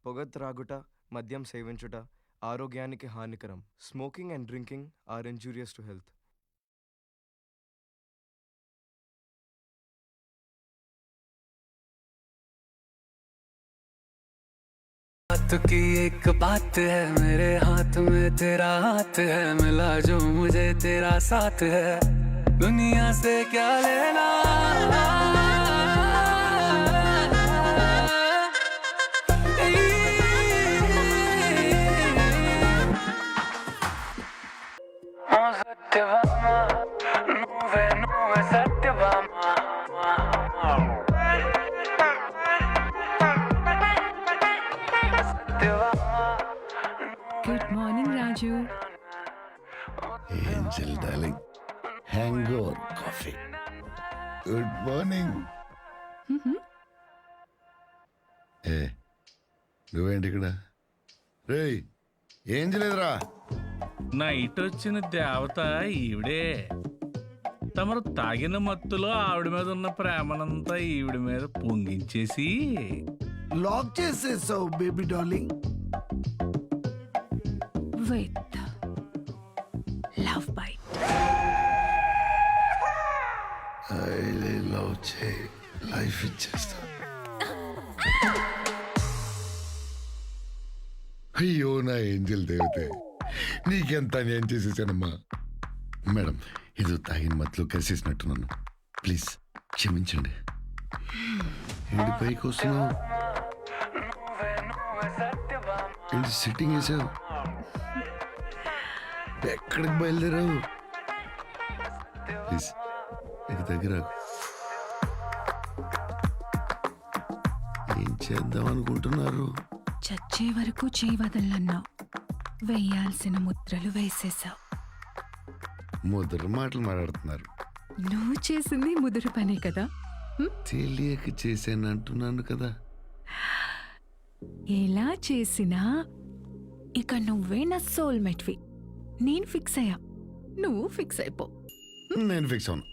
పొగ త్రాగుట, మద్యం సేవించుట ఆరోగ్యానికి హానికరం. Smoking and drinking are injurious to health. बात की एक बात है, मेरे हाथ में तेरा हाथ है, मिला जो मुझे तेरा साथ है, दुनिया से क्या लेना. సత్యభామా నువ్వే నువ్వే Satyabhama. Good morning, Raju. Angel darling, hangover coffee. Good morning. ఏ నువ్వేంటి ఇక్కడ? రేయ్ ఏం చేయలేదురా? నైట్ వచ్చిన దేవత ఈవిడే. తమరు తాగిన మత్తులో ఆవిడ మీద ఉన్న ప్రేమనంతా ఈవిడ మీద పొంగించేసి లాక్ చేసేసావు baby darling. With love bite. I love చే లైఫ్ ఇచ్చేస్తా. అయ్యో నా ఏంజల్ దేవతే, నీకెంత నేను చేసేసానమ్మా. మేడం, ఇది తాగిన మత్తులో కలిసేసినట్టున్నాను, ప్లీజ్ క్షమించండి. ఏంటి పైకి వస్తున్నావు? ఏంటి సిట్టింగ్ వేసావు? ఎక్కడికి బయలుదేరావు? ప్లీజ్ ఇక దగ్గర ఏం చేద్దాం అనుకుంటున్నారు? చచ్చే వరకు చేయి వదలన్నావు, వేయాల్సిన ముద్రలు వేసేసావు. ముద్ర మాటలు మాట్లాడుతున్నారు. నువ్వు చేసింది ముదురు పనే కదా. తెలియక చేశాను అంటున్నాను కదా. ఎలా చేసినా ఇక నువ్వే నా సోల్మేట్వి. నేను ఫిక్స్ అయ్యా, నువ్వు ఫిక్స్ అయిపో. నేను ఫిక్స్ అవును.